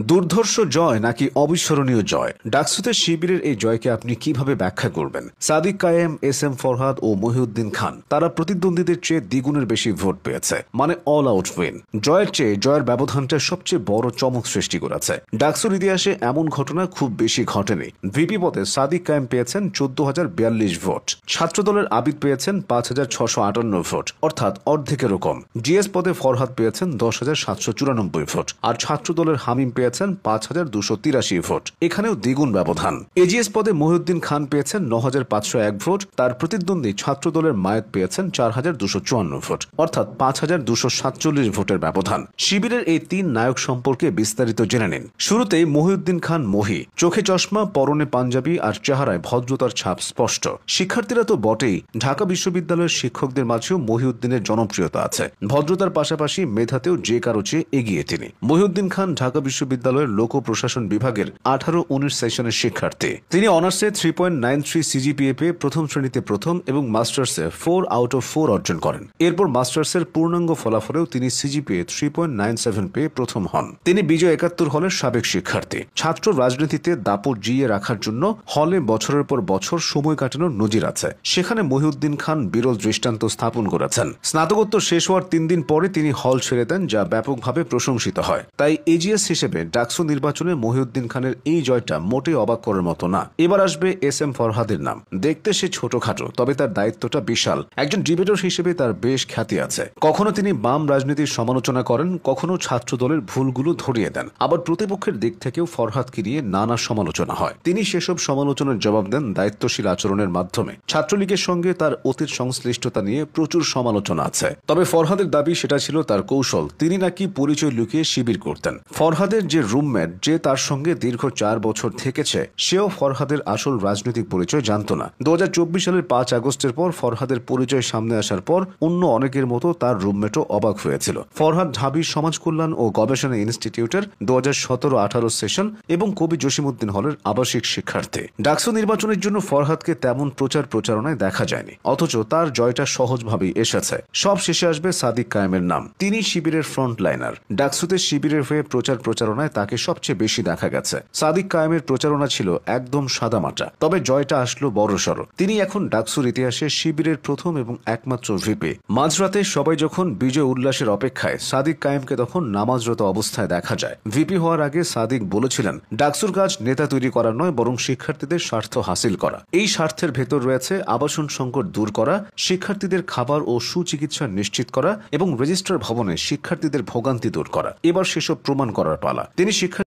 দুর্ধর্ষ জয় নাকি অবিস্মরণীয় জয়? ডাকসুতে শিবিরের এই জয়কে আপনি কিভাবে ব্যাখ্যা করবেন? সাদিক কায়েম, এস এম ফরহাদ ও মহিউদ্দিন খান তারা প্রতিদ্বন্দ্বীদের চেয়ে দ্বিগুণের বেশি ভোট পেয়েছে, মানে অল আউট উইন। জয়ের চেয়ে জয়ের ব্যবধানটা সবচেয়ে বড় চমক সৃষ্টি করেছে। ডাকসুর ইতিহাসে এমন ঘটনা খুব বেশি ঘটেনি। ভিপি পদে সাদিক কায়েম পেয়েছেন 14,042 ভোট, ছাত্রদলের আবিদ পেয়েছেন 5,658 ভোট, অর্থাৎ অর্ধেকেরও কম। জিএস পদে ফরহাদ পেয়েছেন 10,794 ভোট, আর ছাত্রদলের হামিম পেয়েছেন 5,283 ভোট, এখানেও দ্বিগুণ ব্যবধান। এজিএস পদে মহিউদ্দিন খান পেয়েছেন 9,501 ভোট, তার প্রতিদ্বন্দ্বী ছাত্রদলের মায়েত পেয়েছেন 4,254 ভোট, অর্থাৎ 5,247 ভোটের ব্যবধান। শিবিরের এই তিন নায়ক সম্পর্কে বিস্তারিত জেনে নিন। শুরুতেই মহিউদ্দিন খান মহি, চোখে চশমা, পরনে পাঞ্জাবি আর চেহারায় ভদ্রতার ছাপ স্পষ্ট। শিক্ষার্থীরা তো বটেই, ঢাকা বিশ্ববিদ্যালয়ের শিক্ষকদের মাঝেও মহিউদ্দিনের জনপ্রিয়তা আছে। ভদ্রতার পাশাপাশি মেধাতেও যে কারো চেয়ে এগিয়ে তিনি। মহিউদ্দিন খান ঢাকা বিশ্ববিদ্যালয়ের লোক প্রশাসন বিভাগের 18-19 সেশনের শিক্ষার্থী। তিনি অনার্সে 3.93 সিজিপিএ পেয়ে প্রথম শ্রেণীতে প্রথম এবং মাস্টার্সে 4 আউট অফ 4 অর্জন করেন। এরপর মাস্টার্সের পূর্ণাঙ্গ ফলাফলেও তিনি সিজিপিএ 3.97 পেয়ে প্রথম হন। তিনি বিজয় 71 হলের সাবেক শিক্ষার্থী। ছাত্র রাজনীতিতে দাপট জিয়ে রাখার জন্য হলে বছরের পর বছর সময় কাটানোর নজির আছে। সেখানে মহিউদ্দিন খান বিরল দৃষ্টান্ত স্থাপন করেছেন। স্নাতকোত্তর শেষ হওয়ার 3 দিন পরে তিনি হল ছেড়ে দেন, যা ব্যাপকভাবে প্রশংসিত হয়। তাই এজিএস হিসেবে ডাকসু নির্বাচনে মহিউদ্দিন খানের এই জয়টা মোটেই অবাক করার মতো না। এবার আসবে এস এম ফরহাদের নাম। দেখতে সে ছোটখাটো, তবে তার দায়িত্বটা বিশাল। একজন ডিবেটর হিসেবে তার বেশ খ্যাতি আছে। কখনো তিনি বাম রাজনীতির সমালোচনা করেন, কখনো ছাত্র দলের ভুলগুলো ধরিয়ে দেন। আবার প্রতিপক্ষের দিক থেকেও ফরহাদকে নিয়ে নানা সমালোচনা হয়। তিনি সেসব সমালোচনার জবাব দেন দায়িত্বশীল আচরণের মাধ্যমে। ছাত্রলীগের সঙ্গে তার অতীত সংশ্লিষ্টতা নিয়ে প্রচুর সমালোচনা আছে। তবে ফরহাদের দাবি সেটা ছিল তার কৌশল। তিনি নাকি পরিচয় লুকিয়ে শিবির করতেন। ফরহাদের যে রুমমেট, যে তার সঙ্গে দীর্ঘ 4 বছর থেকেছে, সেও ফরহাদের আসল রাজনৈতিক পরিচয় জানত না। 2024 সালের 5 আগস্টের পর ফরহাদের পরিচয় সামনে আসার পর অন্য অনেকের মতো তার রুমমেটও অবাক হয়েছিল। ফরহাদ ঢাবির সমাজ কল্যাণ ও গবেষণা ইনস্টিটিউটের 2017-18 সেশন এবং কবি জসিমউদ্দিন হলের আবাসিক শিক্ষার্থী। ডাকসু নির্বাচনের জন্য ফরহাদকে তেমন প্রচারণায় দেখা যায়নি, অথচ তার জয়টা সহজভাবেই এসেছে। সব শেষে আসবে সাদিক কায়েমের নাম। তিনি শিবিরের ফ্রন্টলাইনার। ডাকসুতে শিবিরের হয়ে প্রচারণায় তাকে সবচেয়ে বেশি দেখা গেছে। সাদিক কায়েমের প্রচারণা ছিল একদম সাদামাটা, তবে জয়টা আসলো বড়সড়। তিনি এখন ডাকসুর ইতিহাসে শিবিরের প্রথম এবং একমাত্র ভিপি। মাঝরাতে সবাই যখন বিজয় উল্লাসের অপেক্ষায়, সাদিক কায়েমকে তখন নামাজরত অবস্থায় দেখা যায়। ভিপি হওয়ার আগে সাদিক বলেছিলেন, ডাকসুর কাজ নেতা তৈরি করা নয়, বরং শিক্ষার্থীদের স্বার্থ হাসিল করা। এই স্বার্থের ভেতর রয়েছে আবাসন সংকট দূর করা, শিক্ষার্থীদের খাবার ও সুচিকিৎসা নিশ্চিত করা এবং রেজিস্ট্রার ভবনে শিক্ষার্থীদের ভোগান্তি দূর করা। এবার সেসব প্রমাণ করার পালা। তিনি শিক্ষা